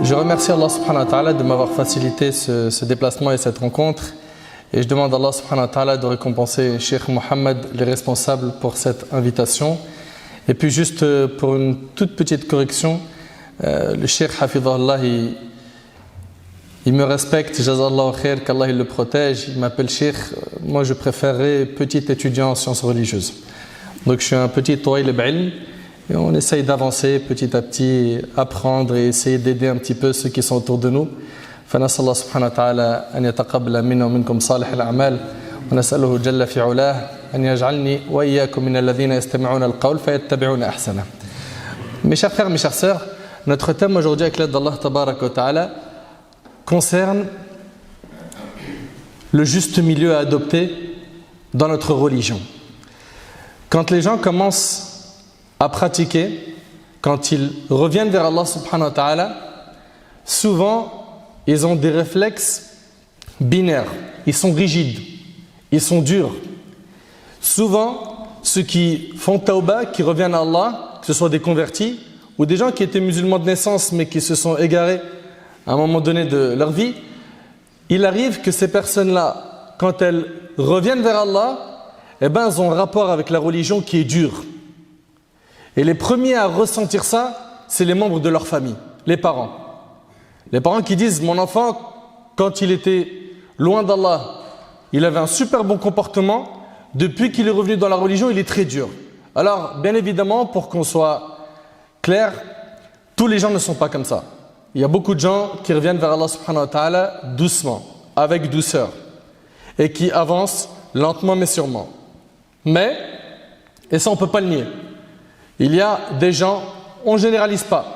Je remercie Allah subhanahu wa ta'ala de m'avoir facilité ce déplacement et cette rencontre. Et je demande à Allah subhanahu wa ta'ala de récompenser Cheikh Mohammed, les responsables, pour cette invitation. Et puis juste pour une toute petite correction, le Cheikh Hafidhahullah, il me respecte, Jazallahu khair, qu'Allah il le protège. Il m'appelle Cheikh. Moi je préférerais petit étudiant en sciences religieuses. Donc je suis un petit Tawil al-Ilm. Et on essaye d'avancer petit à petit, apprendre et essayer d'aider un petit peu ceux qui sont autour de nous. فنسأل الله سبحانه وتعالى أن يتقبل منا ومنكم صالح الأعمال ونسأله جل في علاه أن يجعلني وإياكم من الذين يستمعون القول فيتبعون أحسنه. Mes chers frères, mes chères sœurs, notre thème aujourd'hui avec l'aide d'Allah Tabaraka wa Ta'ala concerne le juste milieu à adopter dans notre religion. Quand les gens commencent à pratiquer, quand ils reviennent vers Allah subhanahu wa ta'ala, souvent ils ont des réflexes binaires, ils sont rigides, ils sont durs. Souvent, ceux qui font tawbah, qui reviennent à Allah, que ce soit des convertis ou des gens qui étaient musulmans de naissance mais qui se sont égarés à un moment donné de leur vie, il arrive que ces personnes-là, quand elles reviennent vers Allah, elles ont un rapport avec la religion qui est dur. Et les premiers à ressentir ça, c'est les membres de leur famille, les parents. Les parents qui disent, mon enfant, quand il était loin d'Allah, il avait un super bon comportement. Depuis qu'il est revenu dans la religion, il est très dur. Alors, bien évidemment, pour qu'on soit clair, tous les gens ne sont pas comme ça. Il y a beaucoup de gens qui reviennent vers Allah subhanahu wa ta'ala doucement, avec douceur, et qui avancent lentement mais sûrement. Mais, et ça on ne peut pas le nier, il y a des gens, on ne généralise pas,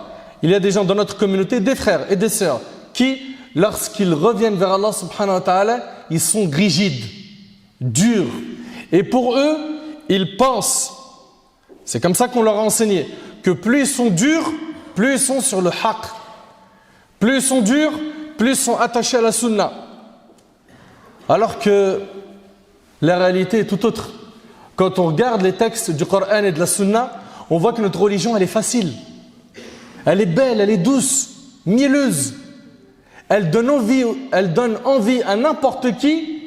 il y a des gens dans notre communauté, des frères et des sœurs, qui, lorsqu'ils reviennent vers Allah subhanahu wa ta'ala, ils sont rigides, durs. Et pour eux, ils pensent, c'est comme ça qu'on leur a enseigné, que plus ils sont durs, plus ils sont sur le haqq. Plus ils sont durs, plus ils sont attachés à la sunna. Alors que la réalité est tout autre. Quand on regarde les textes du Coran et de la sunna, on voit que notre religion, elle est facile. Elle est belle, elle est douce, mielleuse. Elle donne envie à n'importe qui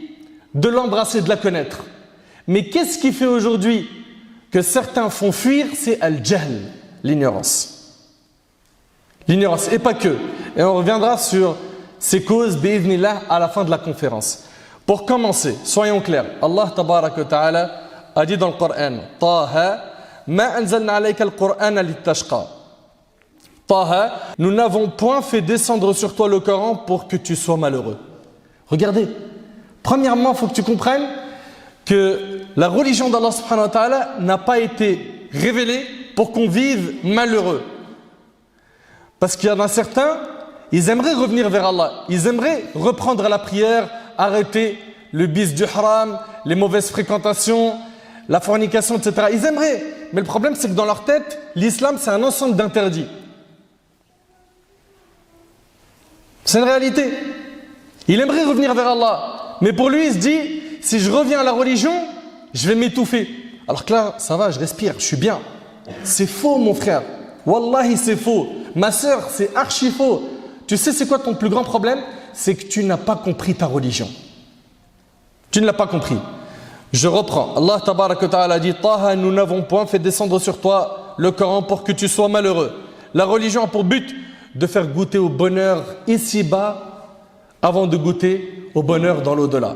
de l'embrasser, de la connaître. Mais qu'est-ce qui fait aujourd'hui que certains font fuir? C'est al-jahl, l'ignorance. L'ignorance, et pas que. Et on reviendra sur ces causes, bi'idhnillah, à la fin de la conférence. Pour commencer, soyons clairs. Allah tabaraka wa ta'ala a dit dans le Coran, Taha, ma anzalna alayka al-Qur'ana litashqa. Taha, nous n'avons point fait descendre sur toi le Coran pour que tu sois malheureux. Regardez, premièrement, il faut que tu comprennes que la religion d'Allah subhanahu wa ta'ala n'a pas été révélée pour qu'on vive malheureux. Parce qu'il y en a certains, ils aimeraient revenir vers Allah, ils aimeraient reprendre la prière, arrêter le bis du haram, les mauvaises fréquentations, la fornication, etc. Ils aimeraient, mais le problème c'est que dans leur tête, l'islam c'est un ensemble d'interdits. C'est une réalité. Il aimerait revenir vers Allah, mais pour lui il se dit, si je reviens à la religion, je vais m'étouffer. Alors que là, ça va, je respire, je suis bien. C'est faux mon frère, wallahi c'est faux. Ma sœur, c'est archi faux. Tu sais c'est quoi ton plus grand problème? C'est que tu n'as pas compris ta religion. Tu ne l'as pas compris. Je reprends. Allah tabaraka wa ta'ala dit, Taha, nous n'avons point fait descendre sur toi le Coran pour que tu sois malheureux. La religion a pour but de faire goûter au bonheur ici-bas avant de goûter au bonheur dans l'au-delà.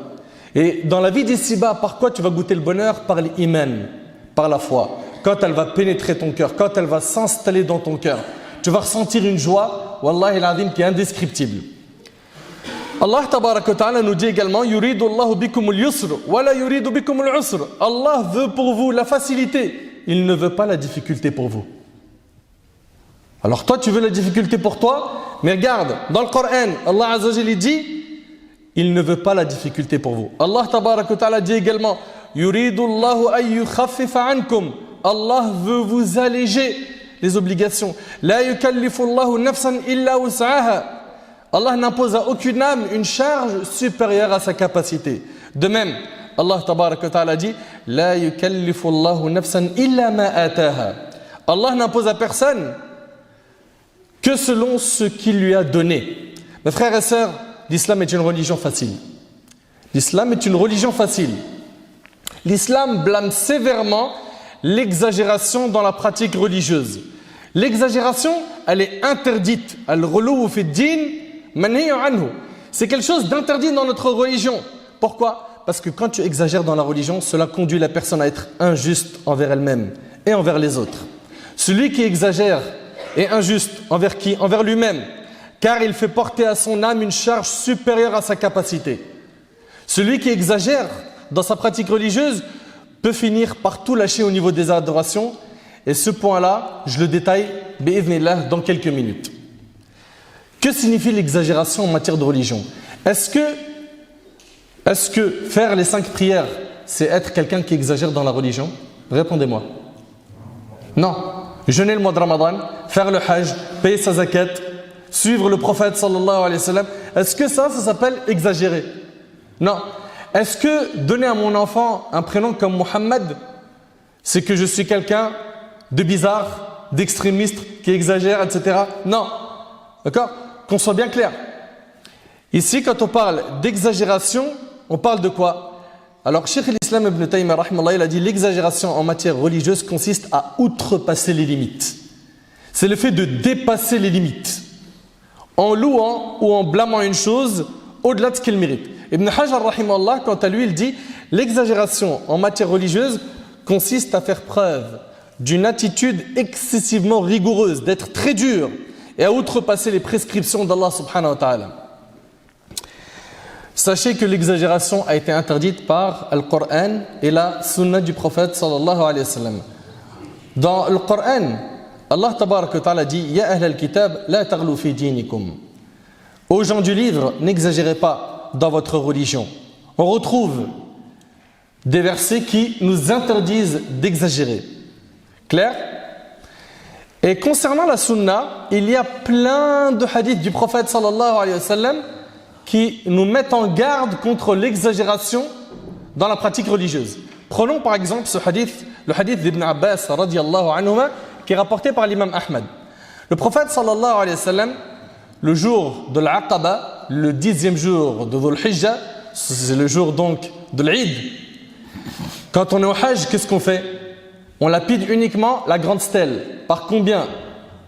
Et dans la vie d'ici-bas, par quoi tu vas goûter le bonheur? Par l'iman, par la foi. Quand elle va pénétrer ton cœur, quand elle va s'installer dans ton cœur, tu vas ressentir une joie, wallahi al-azim, qui est indescriptible. Allah tabaraka wa ta'ala nous dit également, Yuridu Allahu bikum al-yusr, wa la yuridu bikum al-usr. Allah veut pour vous la facilité, il ne veut pas la difficulté pour vous. Alors toi tu veux la difficulté pour toi, mais regarde, dans le Coran, Allah azza wa jalla dit, il ne veut pas la difficulté pour vous. Allah tabaraka wa ta'ala dit également, Yuridu Allahu an yukhaffifa ankum. Allah veut vous alléger les obligations. La yukallifu Allahu nafsan illa wus'aha. Allah n'impose à aucune âme une charge supérieure à sa capacité. De même, Allah tabaraka wa ta'ala dit, La yukallifu Allahu nafsan illa ma ataha. Allah n'impose à personne que selon ce qu'il lui a donné. Mes frères et sœurs, l'islam est une religion facile. L'islam est une religion facile. L'islam blâme sévèrement l'exagération dans la pratique religieuse. L'exagération, elle est interdite. Al-ghuluw fi ad-din manhiy anhu. C'est quelque chose d'interdit dans notre religion. Pourquoi? Parce que quand tu exagères dans la religion, cela conduit la personne à être injuste envers elle-même et envers les autres. Celui qui exagère est injuste envers qui? Envers lui-même, car il fait porter à son âme une charge supérieure à sa capacité. Celui qui exagère dans sa pratique religieuse peut finir par tout lâcher au niveau des adorations. Et ce point-là, je le détaille bi'idhnillah dans quelques minutes. Que signifie l'exagération en matière de religion? Est-ce que faire les 5 prières, c'est être quelqu'un qui exagère dans la religion? Répondez-moi. Non. Jeûner le mois de Ramadan, faire le hajj, payer sa zakat, suivre le prophète sallallahu alayhi wa sallam, est-ce que ça s'appelle exagérer? Non. Est-ce que donner à mon enfant un prénom comme Mohammed, c'est que je suis quelqu'un de bizarre, d'extrémiste, qui exagère, etc. Non. D'accord? Qu'on soit bien clair. Ici, quand on parle d'exagération, on parle de quoi? Alors, Cheikh l'Islam Ibn Taymiyyah, rahimahullah, il a dit l'exagération en matière religieuse consiste à outrepasser les limites. C'est le fait de dépasser les limites en louant ou en blâmant une chose au-delà de ce qu'elle mérite. Ibn Hajar, rahimahullah, quant à lui, il dit l'exagération en matière religieuse consiste à faire preuve d'une attitude excessivement rigoureuse, d'être très dur et à outrepasser les prescriptions d'Allah subhanahu wa ta'ala. Sachez que l'exagération a été interdite par le Coran et la sunna du prophète sallallahu alayhi wa sallam. Dans le Coran, Allah tabarak wa ta'ala dit Ya ahl al-kitab, la taghlu fi dinikum. Aux gens du livre, n'exagérez pas dans votre religion. On retrouve des versets qui nous interdisent d'exagérer. Clair? Et concernant la sunna, il y a plein de hadiths du prophète sallallahu alayhi wa sallam qui nous mettent en garde contre l'exagération dans la pratique religieuse. Prenons par exemple ce hadith, le hadith d'Ibn Abbas radiyallahu anhuma, qui est rapporté par l'imam Ahmad. Le prophète sallallahu alayhi wa sallam, le jour de l'Aqaba, le 10e jour de Dhul Hijjah, c'est le jour donc de l'Eid. Quand on est au Hajj, qu'est-ce qu'on fait? On lapide uniquement la grande stèle. Par combien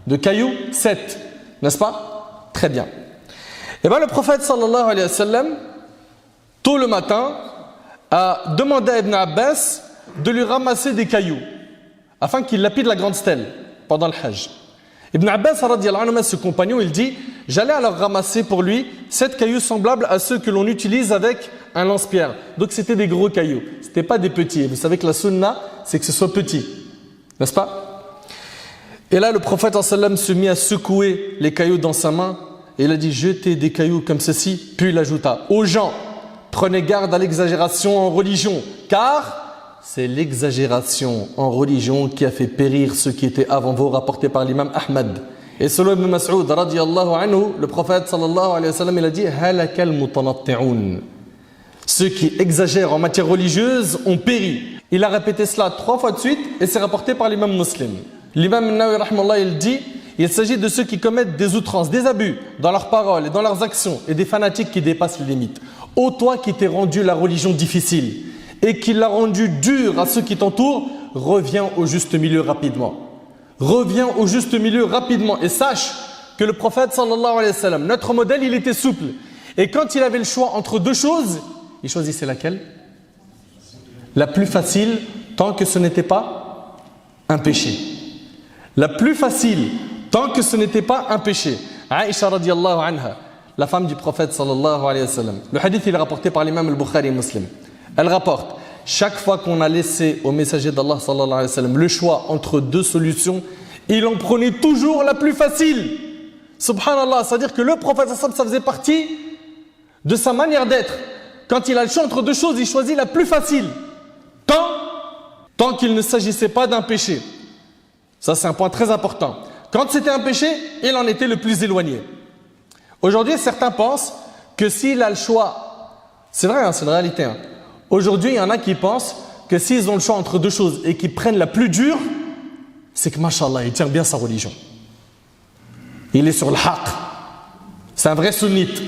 de cailloux? 7. N'est-ce pas? Très bien. Et bien le prophète sallallahu alayhi wa sallam, tôt le matin, a demandé à Ibn Abbas de lui ramasser des cailloux afin qu'il lapide la grande stèle pendant le Hajj. Ibn Abbas radiyallahu anhu, ce compagnon, il dit j'allais alors ramasser pour lui 7 cailloux semblables à ceux que l'on utilise avec un lance-pierre. Donc c'était des gros cailloux, c'était pas des petits. Et vous savez que la sunna, c'est que ce soit petit, n'est-ce pas? Et là le prophète sallallahu alayhi wa sallam se mit à secouer les cailloux dans sa main et il a dit jetez des cailloux comme ceci. Puis il ajouta aux gens prenez garde à l'exagération en religion, car c'est l'exagération en religion qui a fait périr ceux qui étaient avant vous, rapporté par l'imam Ahmad. Et selon Ibn Mas'ud radiyallahu anhu, le prophète sallallahu alayhi wa sallam, il a dit halakal mutanatti'un. Ceux qui exagèrent en matière religieuse ont péri. Il a répété cela 3 fois de suite et c'est rapporté par l'imam Muslim. L'imam Nawawi rahimahullah, il dit il s'agit de ceux qui commettent des outrances, des abus dans leurs paroles et dans leurs actions et des fanatiques qui dépassent les limites. Ô toi qui t'es rendu la religion difficile et qui l'a rendu dur à ceux qui t'entourent, reviens au juste milieu rapidement. Reviens au juste milieu rapidement et sache que le prophète sallallahu alayhi wa sallam, notre modèle, il était souple. Et quand il avait le choix entre 2 choses, il choisissait laquelle? La plus facile, tant que ce n'était pas un péché. La plus facile, tant que ce n'était pas un péché. Aïcha radiyallahu anha, la femme du prophète sallallahu alayhi wa sallam. Le hadith, il est rapporté par l'imam al-Bukhari et Muslim. Elle rapporte, chaque fois qu'on a laissé au messager d'Allah sallallahu alayhi wa sallam le choix entre 2 solutions, il en prenait toujours la plus facile. Subhanallah, c'est-à-dire que le prophète sallallahu alayhi wa sallam, ça faisait partie de sa manière d'être. Quand il a le choix entre 2 choses, il choisit la plus facile. Tant qu'il ne s'agissait pas d'un péché. Ça, c'est un point très important. Quand c'était un péché, il en était le plus éloigné. Aujourd'hui, certains pensent que s'il a le choix, c'est vrai, hein, c'est une réalité. Hein. Aujourd'hui, il y en a qui pensent que s'ils ont le choix entre 2 choses et qu'ils prennent la plus dure, c'est que, mashallah, il tient bien sa religion. Il est sur le haqq. C'est un vrai sunnite.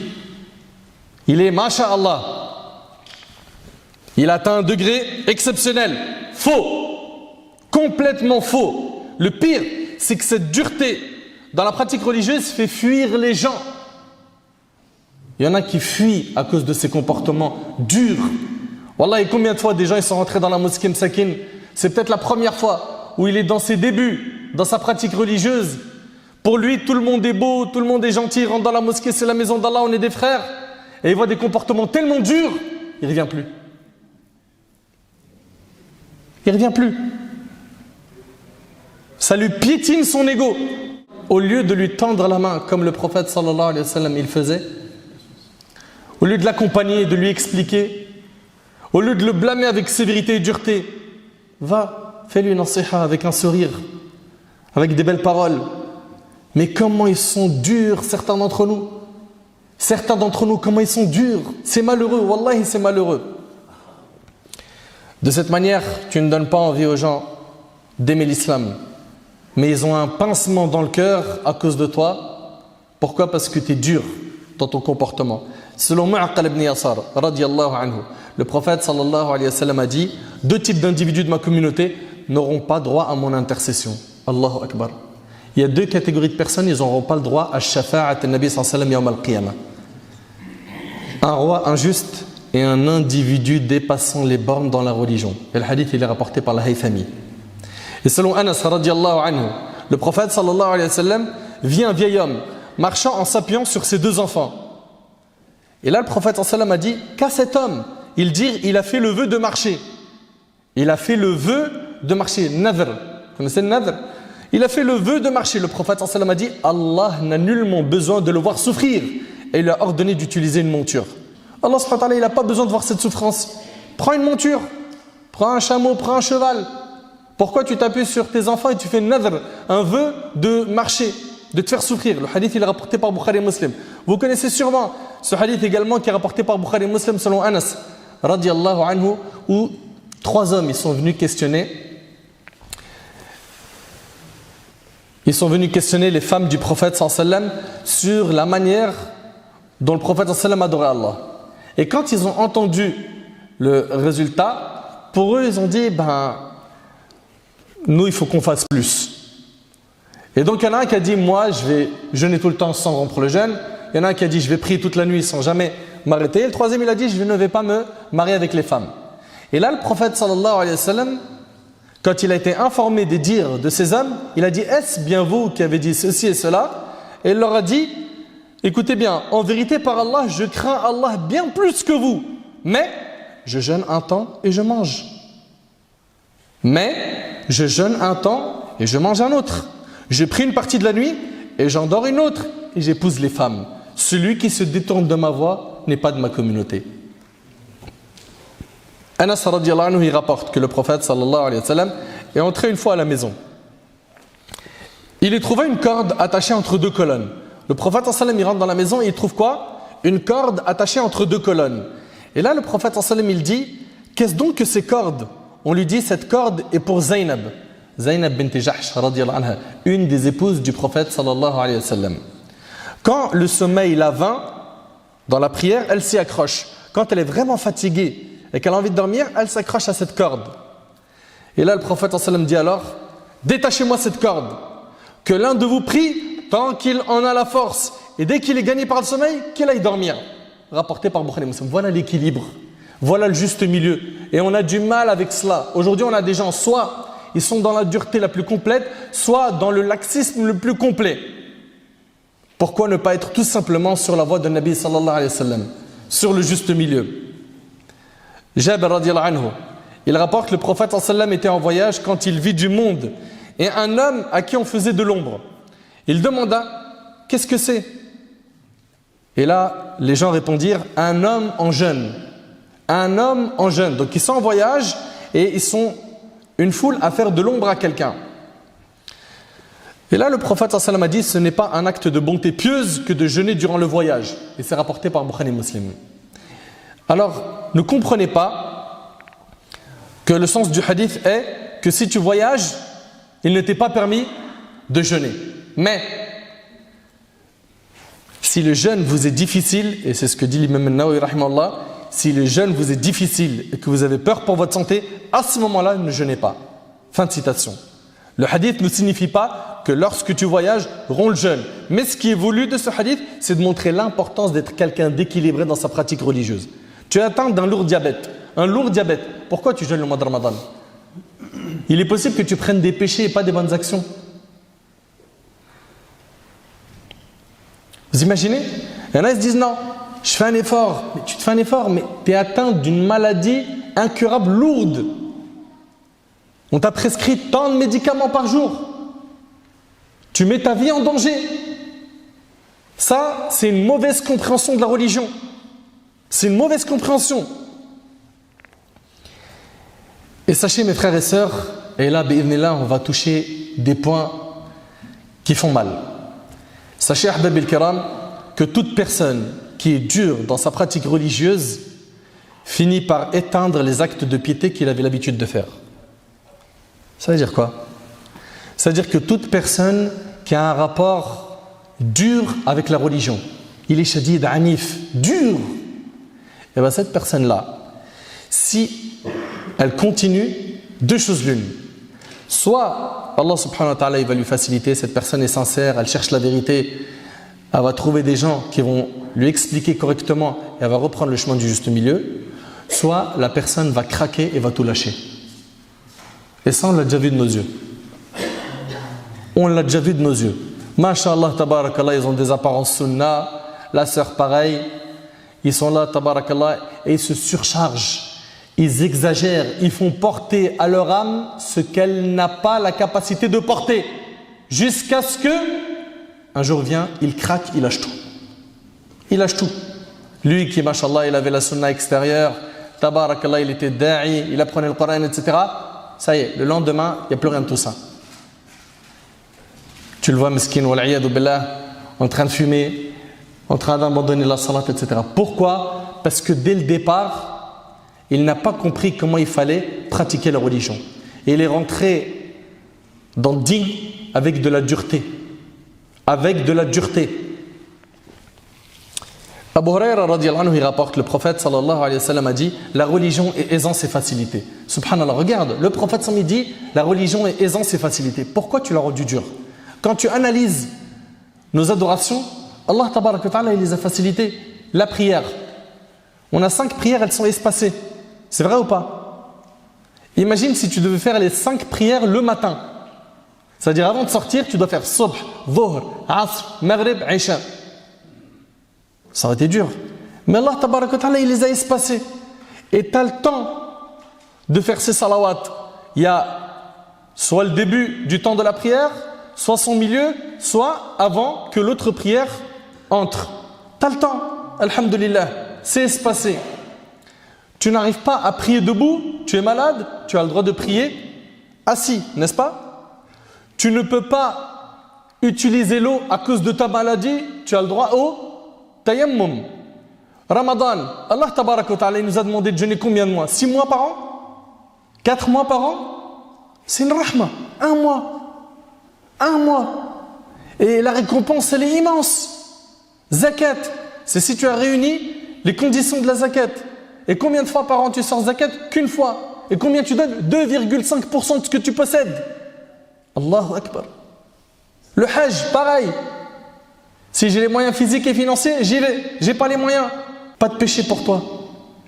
Il est masha'Allah. Il atteint un degré exceptionnel. Faux. Complètement faux. Le pire, c'est que cette dureté dans la pratique religieuse fait fuir les gens. Il y en a qui fuient à cause de ces comportements durs. Wallah, et combien de fois des gens ils sont rentrés dans la mosquée Msakin, c'est peut-être la première fois où il est dans ses débuts, dans sa pratique religieuse. Pour lui, tout le monde est beau, tout le monde est gentil, il rentre dans la mosquée, c'est la maison d'Allah, on est des frères. Et il voit des comportements tellement durs, il ne revient plus. Il ne revient plus. Ça lui piétine son ego. Au lieu de lui tendre la main, comme le prophète sallallahu alayhi wa sallam il faisait, au lieu de l'accompagner, de lui expliquer, au lieu de le blâmer avec sévérité et dureté, va, fais-lui une nasiha avec un sourire, avec des belles paroles. Mais comment ils sont durs, certains d'entre nous. Certains d'entre nous, comment ils sont durs. C'est malheureux, wallahi, c'est malheureux. De cette manière, tu ne donnes pas envie aux gens d'aimer l'islam. Mais ils ont un pincement dans le cœur à cause de toi. Pourquoi? Parce que tu es dur dans ton comportement. Selon Mu'aqal ibn Yasar, radiyallahu anhu, le prophète sallallahu alayhi wa sallam a dit: deux types d'individus de ma communauté n'auront pas droit à mon intercession. Allahu Akbar. Il y a deux catégories de personnes, ils n'auront pas le droit à shafa'at al-Nabi sallallahu alayhi wa sallam yawm al-qiyamah. Un roi injuste et un individu dépassant les bornes dans la religion. Et le hadith il est rapporté par la Haythami. Et selon Anas radiyallahu anhu, le prophète sallallahu alayhi wa sallam vit un vieil homme marchant en s'appuyant sur ses deux enfants. Et là le prophète sallallahu alayhi wa sallam a dit: qu'à cet homme, il dit, il a fait le vœu de marcher. Il a fait le vœu de marcher. Nadr. Vous connaissez le nadr? Il a fait le vœu de marcher. Le prophète sallallahu alayhi wa sallam a dit: Allah n'a nullement besoin de le voir souffrir. Et il a ordonné d'utiliser une monture. Allah subhanahu wa ta'ala, il n'a pas besoin de voir cette souffrance. Prends une monture, prends un chameau, prends un cheval. Pourquoi tu t'appuies sur tes enfants et tu fais nadr, un vœu de marcher, de te faire souffrir? Le hadith il est rapporté par Bukhari et Muslim. Vous connaissez sûrement ce hadith également qui est rapporté par Bukhari et Muslim selon Anas radiyallahu anhu, où trois hommes ils sont venus questionner les femmes du prophète sallallahu alayhi wa sallam sur la manière dont le prophète sallallahu alayhi wa sallam adorait Allah. Et quand ils ont entendu le résultat, pour eux ils ont dit: nous il faut qu'on fasse plus. Et donc il y en a un qui a dit: moi je vais jeûner tout le temps sans rompre le jeûne. Il y en a un qui a dit: je vais prier toute la nuit sans jamais m'arrêter. Et le troisième il a dit: je ne vais pas me marier avec les femmes. Et là le prophète sallallahu alayhi wa sallam, quand il a été informé des dires de ces hommes, il a dit: est-ce bien vous qui avez dit ceci et cela? Et il leur a dit: écoutez bien, en vérité par Allah, je crains Allah bien plus que vous. Mais je jeûne un temps et je mange. Mais je jeûne un temps et je mange un autre. Je prie une partie de la nuit et j'endors une autre. Et j'épouse les femmes. Celui qui se détourne de ma voie n'est pas de ma communauté. Anas radiyallahu anhu, il rapporte que le prophète sallallahu alayhi wa sallam est entré une fois à la maison. Il y trouva une corde attachée entre deux colonnes. Le prophète sallallahu alayhi wa sallam, il rentre dans la maison et il trouve quoi? Une corde attachée entre deux colonnes. Et là le prophète sallallahu alayhi wa sallam, il dit: qu'est-ce donc que ces cordes? On lui dit: cette corde est pour Zaynab. Zaynab bint Jahsh radiyallahu anha, une des épouses du prophète sallallahu alayhi wa sallam. Quand le sommeil la vint dans la prière, elle s'y accroche. Quand elle est vraiment fatiguée et qu'elle a envie de dormir, elle s'accroche à cette corde. Et là le prophète sallallahu alayhi wa sallam dit alors: détachez-moi cette corde, que l'un de vous prie tant qu'il en a la force, et dès qu'il est gagné par le sommeil, qu'il aille dormir. Rapporté par Bukhari et Muslim. Voilà l'équilibre, voilà le juste milieu. Et on a du mal avec cela. Aujourd'hui on a des gens, soit ils sont dans la dureté la plus complète, soit dans le laxisme le plus complet. Pourquoi ne pas être tout simplement sur la voie de Nabi sallallahu alayhi wa sallam, sur le juste milieu? Jabir radiyallahu anhu, il rapporte que le prophète sallallahu alayhi wa sallam était en voyage quand il vit du monde et un homme à qui on faisait de l'ombre. Il demanda: qu'est-ce que c'est? Et là les gens répondirent: un homme en jeûne. Un homme en jeûne. Donc ils sont en voyage et ils sont une foule à faire de l'ombre à quelqu'un. Et là le prophète sallallahu alayhi wa sallam a dit: ce n'est pas un acte de bonté pieuse que de jeûner durant le voyage. Et c'est rapporté par Bukhari et Muslim. Alors ne comprenez pas que le sens du hadith est que si tu voyages, il ne t'est pas permis de jeûner. Mais si le jeûne vous est difficile, et c'est ce que dit l'imam An-Nawawi rahimahullah, si le jeûne vous est difficile et que vous avez peur pour votre santé, à ce moment-là, ne jeûnez pas. Fin de citation. Le hadith ne signifie pas que lorsque tu voyages, romps le jeûne. Mais ce qui est voulu de ce hadith, c'est de montrer l'importance d'être quelqu'un d'équilibré dans sa pratique religieuse. Tu es atteint d'un lourd diabète. Un lourd diabète. Pourquoi tu jeûnes le mois de Ramadan? Il est possible que tu prennes des péchés et pas des bonnes actions. Vous imaginez? Il y en a qui se disent non, je fais un effort. Mais tu te fais un effort, mais tu es atteint d'une maladie incurable, lourde. On t'a prescrit tant de médicaments par jour. Tu mets ta vie en danger. Ça, c'est une mauvaise compréhension de la religion. C'est une mauvaise compréhension. Et sachez, mes frères et sœurs, et là, bi'idhnillah, on va toucher des points qui font mal. Sachez, ahbab al-kiram, que toute personne qui est dure dans sa pratique religieuse finit par éteindre les actes de piété qu'il avait l'habitude de faire. Ça veut dire quoi? Ça veut dire que toute personne qui a un rapport dur avec la religion, il est shadid, anif, dur, et bien cette personne-là, si elle continue, deux choses l'une. Soit Allah subhanahu wa ta'ala il va lui faciliter, cette personne est sincère, elle cherche la vérité, elle va trouver des gens qui vont lui expliquer correctement et elle va reprendre le chemin du juste milieu. Soit la personne va craquer et va tout lâcher. Et ça on l'a déjà vu de nos yeux. On l'a déjà vu de nos yeux. Masha'Allah, tabarakallah, ils ont des apparences sunnah, la sœur pareil, ils sont là, tabarakallah, et ils se surchargent. Ils exagèrent, ils font porter à leur âme ce qu'elle n'a pas la capacité de porter. Jusqu'à ce que, un jour vient, il craque, il lâche tout. Il lâche tout. Lui qui, mashallah, il avait la sunna extérieure, tabarakallah, il était da'i, il apprenait le Coran, etc. Ça y est, le lendemain, il n'y a plus rien de tout ça. Tu le vois, meskin, wal'iyadu billah, en train de fumer, en train d'abandonner la salat, etc. Pourquoi? Parce que dès le départ, il n'a pas compris comment il fallait pratiquer la religion. Et il est rentré dans le din avec de la dureté. Avec de la dureté. Abu Huraira radiyallahu anhu, il rapporte, le prophète sallallahu alayhi wa sallam a dit, la religion est aisance et facilité. Subhanallah, regarde, le prophète sallallahu alayhi wa sallam dit, la religion est aisance et facilité. Pourquoi tu l'as rendu dur? Quand tu analyses nos adorations, Allah tabaraka wa ta'ala, il les a facilitées. La prière. On a 5 prières, elles sont espacées. C'est vrai ou pas? Imagine si tu devais faire les 5 prières le matin. C'est-à-dire avant de sortir, tu dois faire Subh, Dhuhr, Asr, Maghrib, Isha. Ça aurait été dur. Mais Allah tabaraka wa ta'ala, il les a espacés. Et tu as le temps de faire ces salawats. Il y a soit le début du temps de la prière, soit son milieu, soit avant que l'autre prière entre. Tu as le temps, alhamdulillah, c'est espacé. Tu n'arrives pas à prier debout, tu es malade, tu as le droit de prier assis, n'est-ce pas? Tu ne peux pas utiliser l'eau à cause de ta maladie, tu as le droit au tayammum. Ramadan, Allah tabaraka wa ta'ala nous a demandé de jeûner combien de mois? 6 mois par an? 4 mois par an? C'est une rahma. 1 mois. 1 mois. Et la récompense, elle est immense. Zakat, c'est si tu as réuni les conditions de la zakat. Et combien de fois par an tu sors zakat? Qu'une fois. Et combien tu donnes? 2,5% de ce que tu possèdes. Allahu Akbar. Le hajj, pareil. Si j'ai les moyens physiques et financiers, j'y vais. J'ai pas les moyens. Pas de péché pour toi.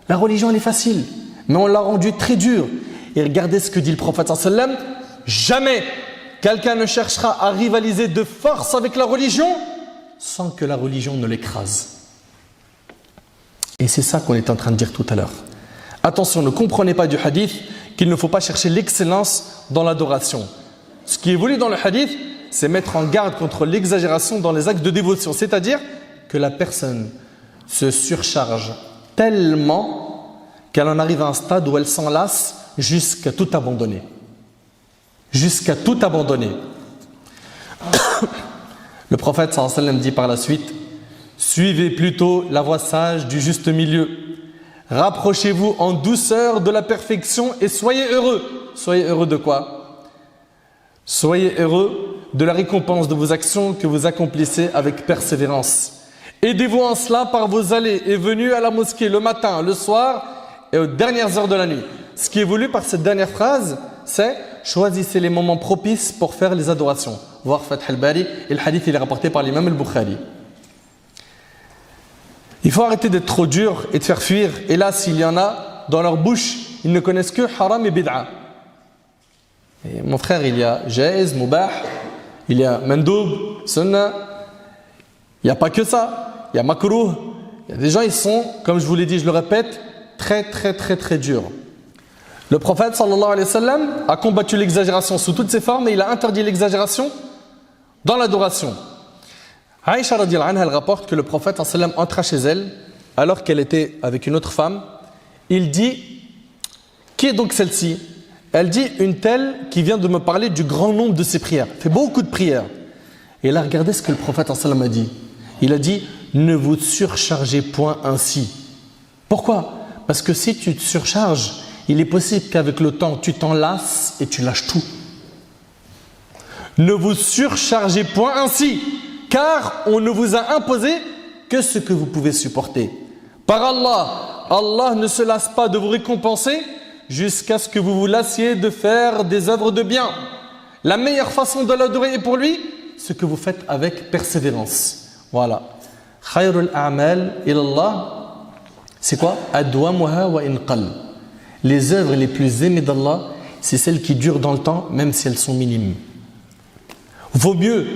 La religion, elle est facile. Mais on l'a rendue très dure. Et regardez ce que dit le prophète sallallahu alayhi wa sallam. Jamais quelqu'un ne cherchera à rivaliser de force avec la religion sans que la religion ne l'écrase. Et c'est ça qu'on est en train de dire tout à l'heure. Attention, ne comprenez pas du hadith qu'il ne faut pas chercher l'excellence dans l'adoration. Ce qui est voulu dans le hadith, c'est mettre en garde contre l'exagération dans les actes de dévotion. C'est-à-dire que la personne se surcharge tellement qu'elle en arrive à un stade où elle s'en lasse jusqu'à tout abandonner. Jusqu'à tout abandonner. Le prophète sallallahu alayhi wa sallam dit par la suite: suivez plutôt la voie sage du juste milieu. Rapprochez-vous en douceur de la perfection et soyez heureux. Soyez heureux de quoi? Soyez heureux de la récompense de vos actions que vous accomplissez avec persévérance. Aidez-vous en cela par vos allées et venues à la mosquée le matin, le soir et aux dernières heures de la nuit. Ce qui est voulu par cette dernière phrase, c'est choisissez les moments propices pour faire les adorations. Voir Fath al-Bari, et le hadith il est rapporté par l'imam al-Bukhari. Il faut arrêter d'être trop dur et de faire fuir. Et là, s'il y en a, dans leur bouche, ils ne connaissent que haram et bid'a. Et mon frère, il y a jaiz, mubah, il y a mandoub, sunnah. Il n'y a pas que ça. Il y a makrouh. Il y a des gens, ils sont, comme je vous l'ai dit, je le répète, très durs. Le prophète sallallahu alayhi wa sallam a combattu l'exagération sous toutes ses formes et il a interdit l'exagération dans l'adoration. Aïcha radiyallahu anha, elle rapporte que le prophète sallallahu alayhi wa sallam entra chez elle alors qu'elle était avec une autre femme. Il dit, qui est donc celle-ci? Elle dit, une telle qui vient de me parler du grand nombre de ses prières. Elle fait beaucoup de prières. Et là, regardez ce que le prophète sallallahu alayhi wa sallam a dit. Il a dit, ne vous surchargez point ainsi. Pourquoi? Parce que si tu te surcharges, il est possible qu'avec le temps, tu t'en lasses et tu lâches tout. Ne vous surchargez point ainsi, car on ne vous a imposé que ce que vous pouvez supporter. Par Allah, Allah ne se lasse pas de vous récompenser jusqu'à ce que vous vous lassiez de faire des œuvres de bien. La meilleure façon de l'adorer est pour lui, ce que vous faites avec persévérance. Voilà. Khayrul a'mal ilallah, c'est quoi? Adwamuha wa inqal. Les œuvres les plus aimées d'Allah, c'est celles qui durent dans le temps, même si elles sont minimes. Vaut mieux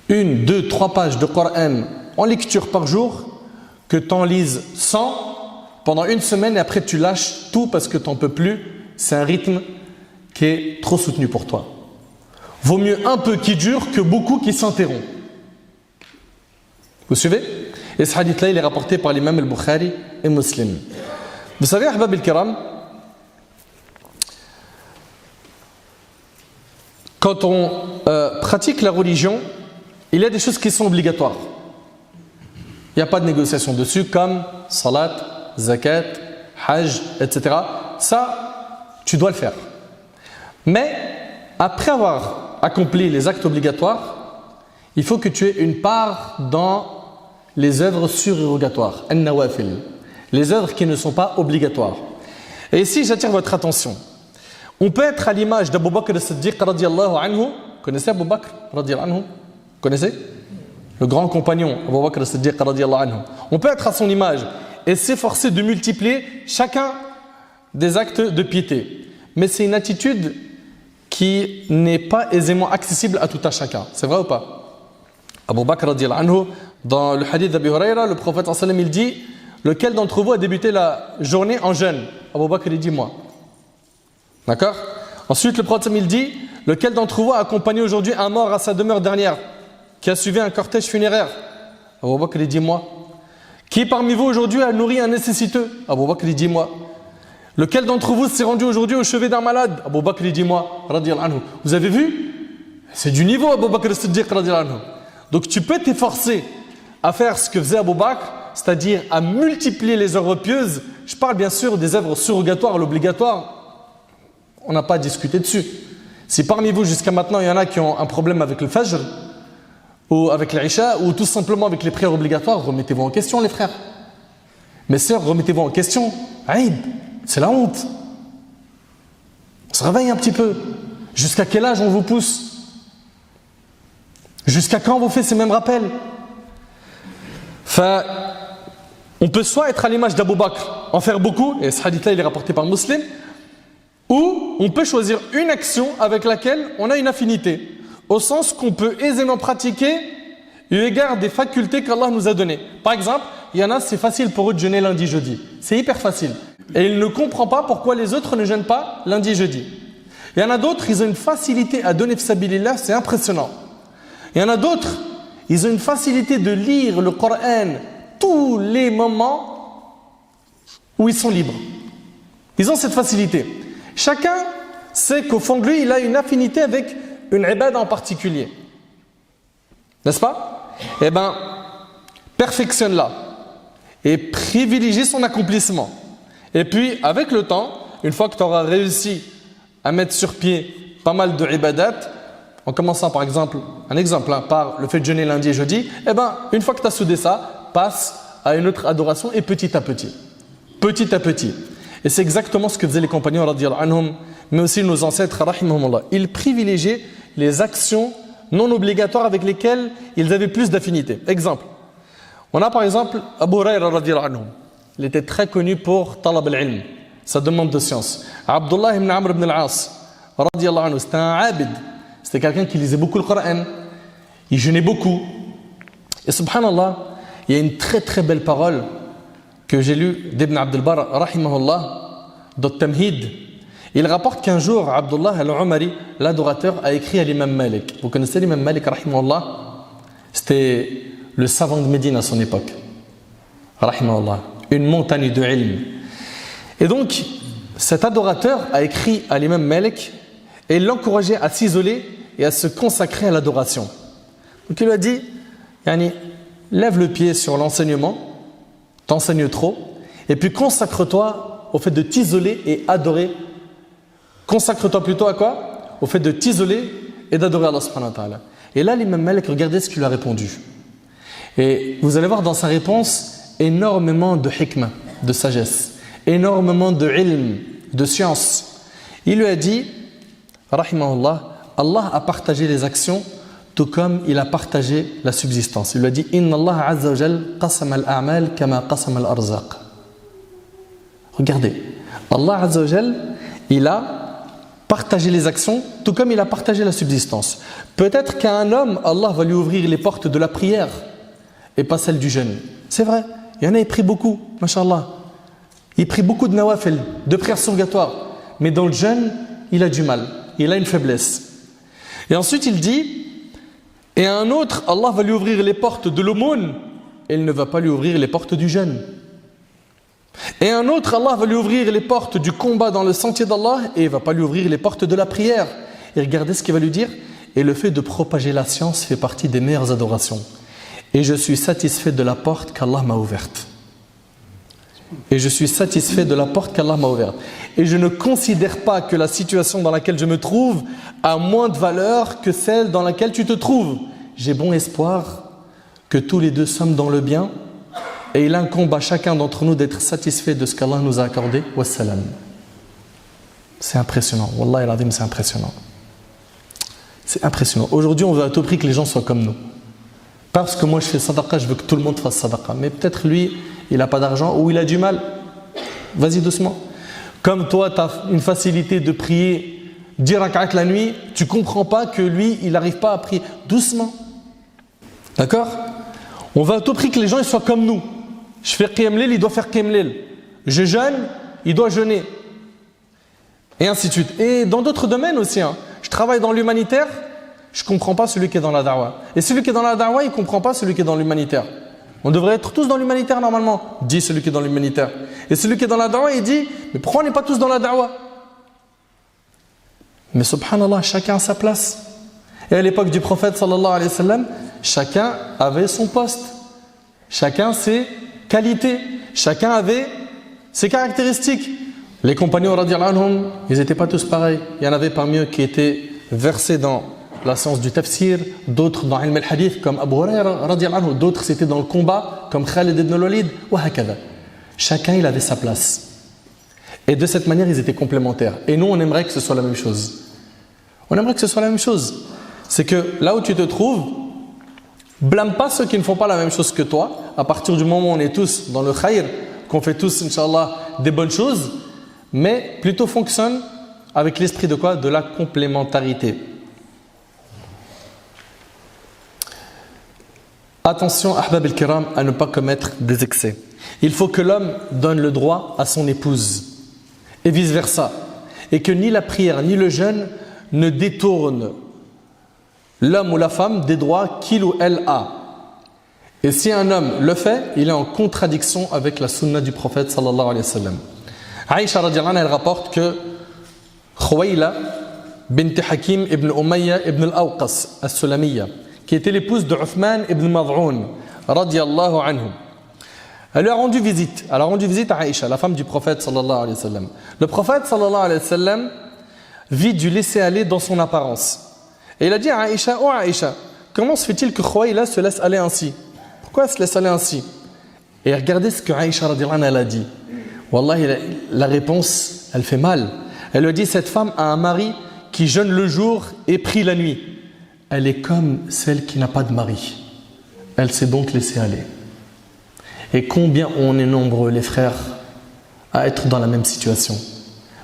1, 2, 3 pages de Coran en lecture par jour que tu en lises 100 pendant une semaine et après tu lâches tout parce que tu n'en peux plus. C'est un rythme qui est trop soutenu pour toi. Vaut mieux un peu qui dure que beaucoup qui s'interrompt. Vous suivez? Et ce hadith-là, il est rapporté par l'imam al-Bukhari et Muslim. Vous savez, Ahbab al-Kiram, quand on pratique la religion, il y a des choses qui sont obligatoires. Il n'y a pas de négociation dessus, comme salat, zakat, hajj, etc. Ça, tu dois le faire. Mais, après avoir accompli les actes obligatoires, il faut que tu aies une part dans les œuvres surérogatoires, an-nawafil, les œuvres qui ne sont pas obligatoires. Et ici, j'attire votre attention. On peut être à l'image d'Abu Bakr as-Siddiq radiyallahu anhu. Connaissez Abu Bakr radiyallahu anhu? Connaissez? Le grand compagnon Abu Bakr as-Siddiq radiyallahu anhu. On peut être à son image et s'efforcer de multiplier chacun des actes de piété. Mais c'est une attitude qui n'est pas aisément accessible à tout à chacun. C'est vrai ou pas? Abu Bakr radiyallahu anhu, dans le hadith d'Abi Huraira, le prophète sallallahu alayhi wa sallam, il dit, lequel d'entre vous a débuté la journée en jeûne? Abu Bakr il dit moi. D'accord? Ensuite le prophète il dit, lequel d'entre vous a accompagné aujourd'hui un mort à sa demeure dernière, qui a suivi un cortège funéraire? Abu Bakr il dit moi. Qui parmi vous aujourd'hui a nourri un nécessiteux? Abu Bakr il dit moi. Lequel d'entre vous s'est rendu aujourd'hui au chevet d'un malade? Abu Bakr il dit moi, radiyallahu anhu. Vous avez vu? C'est du niveau Abu Bakr as-Siddiq radiyallahu anhu. Donc tu peux t'efforcer à faire ce que faisait Abu Bakr, c'est-à-dire à multiplier les œuvres pieuses. Je parle bien sûr des œuvres surrogatoires, l'obligatoire. On n'a pas à discuter dessus. Si parmi vous jusqu'à maintenant il y en a qui ont un problème avec le Fajr ou avec l'Isha ou tout simplement avec les prières obligatoires, remettez-vous en question les frères. Mes sœurs, remettez-vous en question. Aïb, c'est la honte. On se réveille un petit peu. Jusqu'à quel âge on vous pousse? Jusqu'à quand on vous fait ces mêmes rappels? Enfin, on peut soit être à l'image d'Abu Bakr, en faire beaucoup, et ce hadith-là il est rapporté par Muslim, ou on peut choisir une action avec laquelle on a une affinité, au sens qu'on peut aisément pratiquer eu égard des facultés qu'Allah nous a données. Par exemple, il y en a, c'est facile pour eux de jeûner lundi, jeudi. C'est hyper facile. Et ils ne comprennent pas pourquoi les autres ne jeûnent pas lundi, jeudi. Il y en a d'autres, ils ont une facilité à donner fsabilillah, c'est impressionnant. Il y en a d'autres, ils ont une facilité de lire le Coran tous les moments où ils sont libres. Ils ont cette facilité. Chacun sait qu'au fond de lui, il a une affinité avec une ibada en particulier. N'est-ce pas? Eh bien, perfectionne-la et privilégie son accomplissement. Et puis, avec le temps, une fois que tu auras réussi à mettre sur pied pas mal de ibadat, en commençant par exemple, par le fait de jeûner lundi et jeudi, eh ben, une fois que tu as soudé ça, passe à une autre adoration et petit à petit. Petit à petit. Et c'est exactement ce que faisaient les compagnons, radiyallahu anhum, mais aussi nos ancêtres, rahimahumullah. Ils privilégiaient les actions non obligatoires avec lesquelles ils avaient plus d'affinité. Exemple. On a par exemple Abu Hurayra, radiyallahu anhu. Il était très connu pour talab al-ilm, sa demande de science. Abdullah ibn Amr ibn al-As, radiyallahu anhu, c'était un abid. C'était quelqu'un qui lisait beaucoup le Coran. Il jeûnait beaucoup. Et subhanallah, il y a une très très belle parole que j'ai lue d'Ibn Abdel Bar, rahimahullah, dans Tamhid. Il rapporte qu'un jour, Abdullah al-Umari, l'adorateur, a écrit à l'imam Malik. Vous connaissez l'imam Malik, rahimahullah? C'était le savant de Médine à son époque. Rahimahullah. Une montagne de ilm. Et donc, cet adorateur a écrit à l'imam Malik et l'encourageait à s'isoler et à se consacrer à l'adoration. Donc il lui a dit, lève le pied sur l'enseignement, t'enseignes trop, et puis consacre-toi au fait de t'isoler et adorer. Consacre-toi plutôt à quoi? Au fait de t'isoler et d'adorer Allah subhanahu wa ta'ala. Et là, l'imam Malik, regardez ce qu'il lui a répondu. Et vous allez voir dans sa réponse énormément de hikmah, de sagesse, énormément de ilm, de science. Il lui a dit, rahimahullah, Allah a partagé les actions tout comme il a partagé la subsistance. Il lui a dit, Inna Allah azza wa jal qasama al-a'mal kama qasama al-arzaq. Regardez, Allah azza wa jal, il a partagé les actions tout comme il a partagé la subsistance. Peut-être qu'à un homme, Allah va lui ouvrir les portes de la prière et pas celles du jeûne. C'est vrai, il y en a, il prie beaucoup, mashallah. Il prie beaucoup de nawafil, de prières surgatoires. Mais dans le jeûne, il a du mal, il a une faiblesse. Et ensuite il dit, et à un autre, Allah va lui ouvrir les portes de l'aumône et il ne va pas lui ouvrir les portes du jeûne. Et à un autre, Allah va lui ouvrir les portes du combat dans le sentier d'Allah et il ne va pas lui ouvrir les portes de la prière. Et regardez ce qu'il va lui dire. Et le fait de propager la science fait partie des meilleures adorations. Et je suis satisfait de la porte qu'Allah m'a ouverte. Et je suis satisfait de la porte qu'Allah m'a ouverte. Et je ne considère pas que la situation dans laquelle je me trouve a moins de valeur que celle dans laquelle tu te trouves. J'ai bon espoir que tous les deux sommes dans le bien et il incombe à chacun d'entre nous d'être satisfait de ce qu'Allah nous a accordé. Wassalam. C'est impressionnant. Wallah al-azim, c'est impressionnant. C'est impressionnant. Aujourd'hui, on veut à tout prix que les gens soient comme nous. Parce que moi je fais sadaqa, je veux que tout le monde fasse sadaqa. Mais peut-être lui, il n'a pas d'argent ou il a du mal. Vas-y doucement. Comme toi, tu as une facilité de prier 10 rak'at la nuit, tu ne comprends pas que lui, il n'arrive pas à prier. Doucement. D'accord? On veut à tout prix que les gens ils soient comme nous. Je fais qiyam layl, il doit faire qiyam layl. Je jeûne, il doit jeûner. Et ainsi de suite. Et dans d'autres domaines aussi. Je travaille dans l'humanitaire, je ne comprends pas celui qui est dans la da'wah. Et celui qui est dans la da'wah, il ne comprend pas celui qui est dans l'humanitaire. On devrait être tous dans l'humanitaire normalement, dit celui qui est dans l'humanitaire. Et celui qui est dans la da'wah, il dit, mais pourquoi on n'est pas tous dans la da'wah? Mais subhanallah, chacun a sa place. Et à l'époque du prophète sallallahu alayhi wa sallam, chacun avait son poste. Chacun ses qualités. Chacun avait ses caractéristiques. Les compagnons radiyallahu anhum, ils n'étaient pas tous pareils. Il y en avait parmi eux qui étaient versés dans la science du tafsir, d'autres dans ilm al-hadith comme Abu Hurayra radiyallahu anhu, d'autres c'était dans le combat comme Khalid ibn al-Walid wa hakadha. Chacun il avait sa place. Et de cette manière ils étaient complémentaires. Et nous on aimerait que ce soit la même chose. On aimerait que ce soit la même chose. C'est que là où tu te trouves, blâme pas ceux qui ne font pas la même chose que toi. À partir du moment où on est tous dans le khayr, qu'on fait tous Inch'Allah des bonnes choses, mais plutôt fonctionne avec l'esprit de quoi? De la complémentarité. Attention, ahbab al-kiram, à ne pas commettre des excès. Il faut que l'homme donne le droit à son épouse et vice versa. Et que ni la prière ni le jeûne ne détournent l'homme ou la femme des droits qu'il ou elle a. Et si un homme le fait, il est en contradiction avec la sunna du prophète sallallahu alayhi wa sallam. Aïcha radiyallahu anha, elle rapporte que Khuwaila bint Hakim ibn Umayya ibn al-Awqas as-Sulamiyya, qui était l'épouse de Uthman ibn Mad'un radiyallahu anhu, elle lui a rendu visite. Elle a rendu visite à Aïcha, la femme du prophète sallallahu alayhi wa sallam. Le prophète sallallahu alayhi wa sallam vit du laisser-aller dans son apparence. Et il a dit à Aïcha, oh Aïcha, comment se fait-il que Khuwaïla se laisse aller ainsi? Pourquoi elle se laisse aller ainsi? Et regardez ce que Aïcha radiallahu anha, elle a dit. Wallahi, la réponse, elle fait mal. Elle lui a dit, cette femme a un mari qui jeûne le jour et prie la nuit. Elle est comme celle qui n'a pas de mari. Elle s'est donc laissée aller. Et combien on est nombreux, les frères, à être dans la même situation.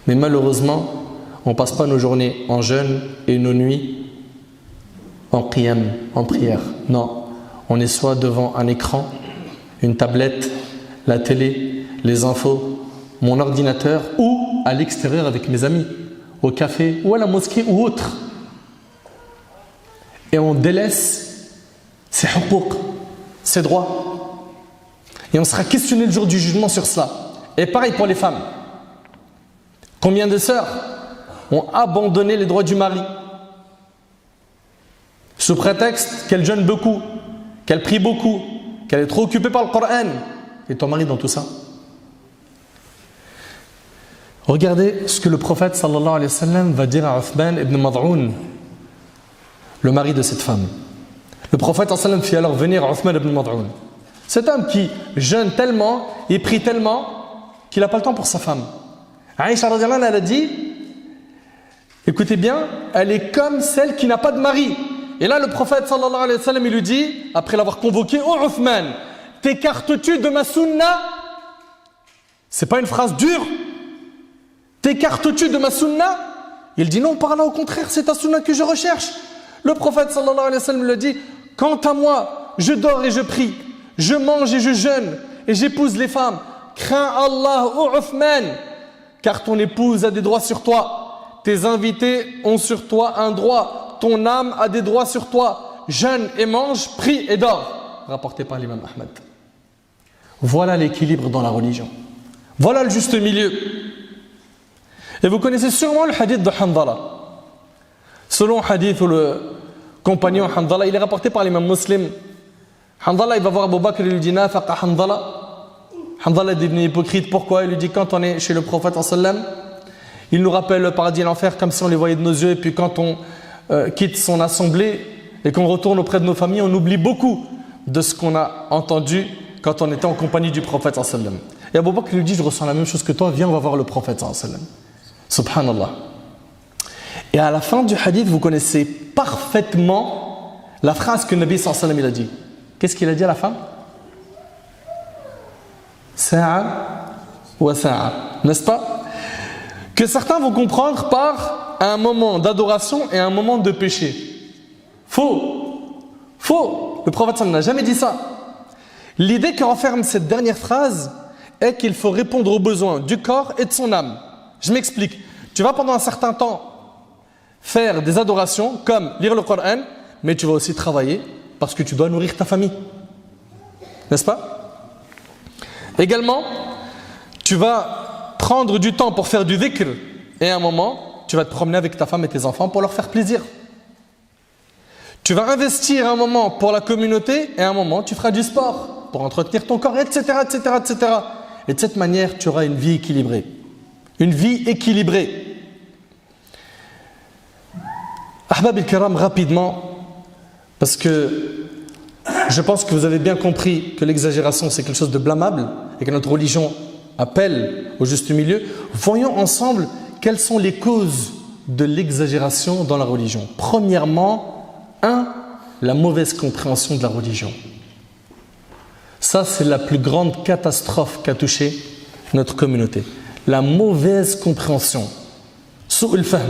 Mais malheureusement, on ne passe pas nos journées en jeûne et nos nuits en qiyam, en prière. Non, on est soit devant un écran, une tablette, la télé, les infos, mon ordinateur, ou à l'extérieur avec mes amis, au café ou à la mosquée ou autre. Et on délaisse ses huquq, ses droits. Et on sera questionné le jour du jugement sur cela. Et pareil pour les femmes. Combien de sœurs ont abandonné les droits du mari sous prétexte qu'elles jeûnent beaucoup, qu'elles prient beaucoup, qu'elle est trop occupée par le Coran. Et ton mari dans tout ça? Regardez ce que le prophète sallallahu alayhi wa sallam va dire à Uthman ibn Mad'oun, le mari de cette femme. Le prophète sallallahu alayhi wa sallam fit alors venir Uthman ibn Mad'oun. Cet homme qui jeûne tellement et prie tellement qu'il n'a pas le temps pour sa femme. Aïcha radiallahu anha, elle a dit, écoutez bien, elle est comme celle qui n'a pas de mari. Et là le prophète sallallahu alayhi wa sallam, il lui dit, après l'avoir convoqué, oh Uthman, t'écartes-tu de ma sunna? C'est pas une phrase dure. T'écartes-tu de ma sunna? Il dit non, par là au contraire, c'est ta sunna que je recherche. Le prophète sallallahu alayhi wa sallam lui dit, quant à moi, je dors et je prie, je mange et je jeûne et j'épouse les femmes. Crains Allah, ô Uthman, car ton épouse a des droits sur toi, tes invités ont sur toi un droit, ton âme a des droits sur toi. Jeûne et mange, prie et dors. Rapporté par l'imam Ahmad. Voilà l'équilibre dans la religion. Voilà le juste milieu. Et vous connaissez sûrement le hadith de Hanzala. Selon le hadith où le compagnon Hanzala, il est rapporté par l'imam Muslim. Hanzala, il va voir Abu Bakr et lui dit Nafaqa Hanzala. Hanzala est devenu hypocrite. Pourquoi? Il lui dit quand on est chez le prophète sallam, il nous rappelle le paradis et l'enfer comme si on les voyait de nos yeux. Et puis quand on quitte son assemblée et qu'on retourne auprès de nos familles, on oublie beaucoup de ce qu'on a entendu quand on était en compagnie du prophète sallam. Et Abu Bakr lui dit je ressens la même chose que toi, viens on va voir le prophète sallam. Subhanallah. Et à la fin du hadith, vous connaissez parfaitement la phrase que le Nabi sallallahu alayhi wa sallam il a dit. Qu'est-ce qu'il a dit à la fin? Sa'a wa sa'a. N'est-ce pas? Que certains vont comprendre par un moment d'adoration et un moment de péché. Faux. Faux. Le prophète sallallahu n'a jamais dit ça. L'idée que renferme cette dernière phrase est qu'il faut répondre aux besoins du corps et de son âme. Je m'explique. Tu vas pendant un certain temps faire des adorations comme lire le Coran, mais tu vas aussi travailler parce que tu dois nourrir ta famille. N'est-ce pas? Également, tu vas prendre du temps pour faire du dhikr et à un moment, tu vas te promener avec ta femme et tes enfants pour leur faire plaisir. Tu vas investir un moment pour la communauté et à un moment, tu feras du sport pour entretenir ton corps, etc., etc., etc. Et de cette manière, tu auras une vie équilibrée. Une vie équilibrée. Ahbab al-Kiram, rapidement, parce que je pense que vous avez bien compris que l'exagération c'est quelque chose de blâmable et que notre religion appelle au juste milieu. Voyons ensemble quelles sont les causes de l'exagération dans la religion. Premièrement, la mauvaise compréhension de la religion. Ça, c'est la plus grande catastrophe qu'a touché notre communauté. La mauvaise compréhension. Su'ul fahm.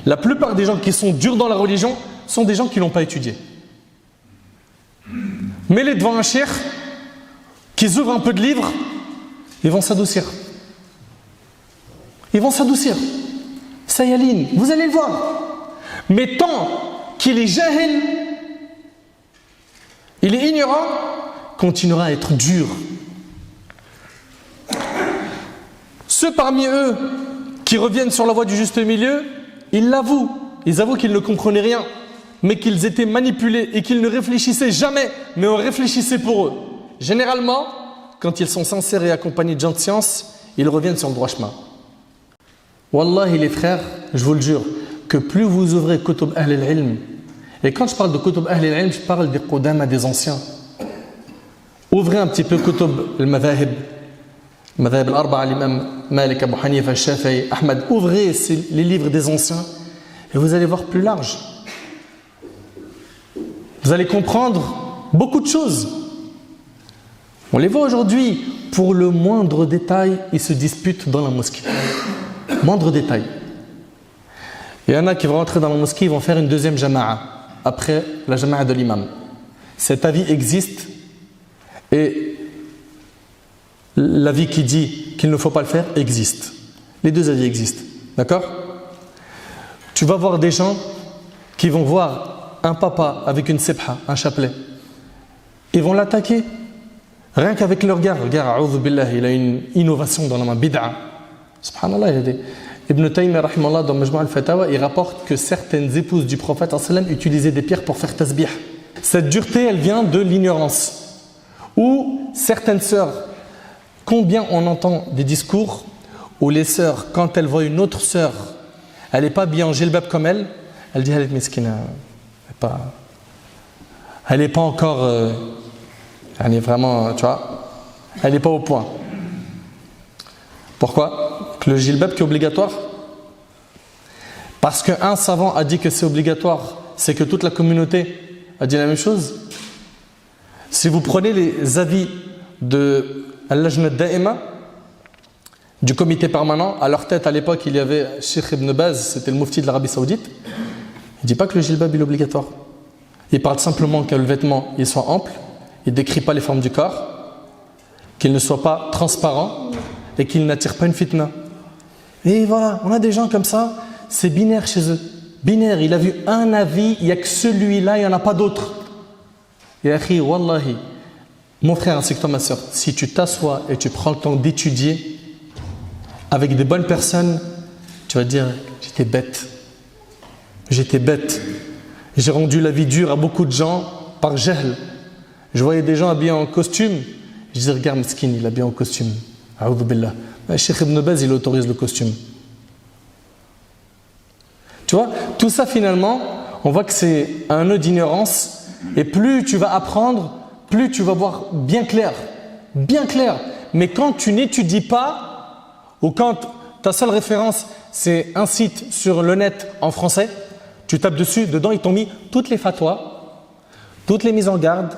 La plupart des gens qui sont durs dans la religion sont des gens qui ne l'ont pas étudié. Mets-les devant un cheikh, qu'ils ouvrent un peu de livres, ils vont s'adoucir. Ils vont s'adoucir. Sayaline, vous allez le voir. Mais tant qu'il est jahil, il est ignorant, continuera à être dur. Ceux parmi eux qui reviennent sur la voie du juste milieu, ils l'avouent. Ils avouent qu'ils ne comprenaient rien, mais qu'ils étaient manipulés et qu'ils ne réfléchissaient jamais, mais on réfléchissait pour eux. Généralement, quand ils sont sincères et accompagnés de gens de science, ils reviennent sur le droit chemin. Wallahi les frères, je vous le jure, que plus vous ouvrez Kutub Ahl al-Ilm, et quand je parle de Kutub Ahl al-Ilm, je parle des Qudama, des anciens. Ouvrez un petit peu Kutub al-Madhahib, Madhahib al-Arba'a, l'imam Malik, Abu Hanifa, Shafi'i, Ahmad. Ouvrez les livres des anciens et vous allez voir plus large. Vous allez comprendre beaucoup de choses. On les voit aujourd'hui, pour le moindre détail, ils se disputent dans la mosquée. Moindre détail. Il y en a qui vont rentrer dans la mosquée, ils vont faire une deuxième jama'a, après la jama'a de l'imam. Cet avis existe, et l'avis qui dit qu'il ne faut pas le faire existe. Les deux avis existent. D'accord? Tu vas voir des gens qui vont voir un papa avec une sebha, un chapelet. Ils vont l'attaquer. Rien qu'avec le regard. Regarde, a'udhu billah, il a une innovation dans la main, bid'a. Subhanallah, il y a des... Ibn Taymiyyah, rahimahullah, dans Majmu' al-Fatawa, il rapporte que certaines épouses du prophète sallam utilisaient des pierres pour faire tasbih. Cette dureté, elle vient de l'ignorance. Ou certaines sœurs, combien on entend des discours où les sœurs, quand elles voient une autre sœur, elle n'est pas habillée en jilbab comme elle dit elle est miskina, elle n'est pas encore, elle est vraiment, tu vois, elle n'est pas au point. Pourquoi? Que le jilbab qui est obligatoire? Parce qu'un savant a dit que c'est obligatoire, c'est que toute la communauté a dit la même chose. Si vous prenez les avis de Al-Lajna Da'ima, du comité permanent, à leur tête à l'époque il y avait Cheikh Ibn Baz, c'était le mufti de l'Arabie Saoudite. Il ne dit pas que le jilbab est obligatoire. Il parle simplement que le vêtement il soit ample, il ne décrit pas les formes du corps, qu'il ne soit pas transparent et qu'il n'attire pas une fitna. Et voilà, on a des gens comme ça, c'est binaire chez eux. Binaire, il a vu un avis, il n'y a que celui-là, il n'y en a pas d'autre. Et akhi, wallahi, mon frère ainsi que toi ma soeur, si tu t'assois et tu prends le temps d'étudier avec des bonnes personnes, tu vas te dire j'étais bête. J'étais bête. J'ai rendu la vie dure à beaucoup de gens par jahl. Je voyais des gens habillés en costume, je disais regarde Meskin, il est habillé en costume. A'udhu billah. Cheikh Ibn Baz, il autorise le costume. Tu vois, tout ça finalement, on voit que c'est un nœud d'ignorance. Et plus tu vas apprendre, plus tu vas voir bien clair. Bien clair. Mais quand tu n'étudies pas, ou quand ta seule référence, c'est un site sur le net en français, tu tapes dessus, dedans ils t'ont mis toutes les fatwas, toutes les mises en garde,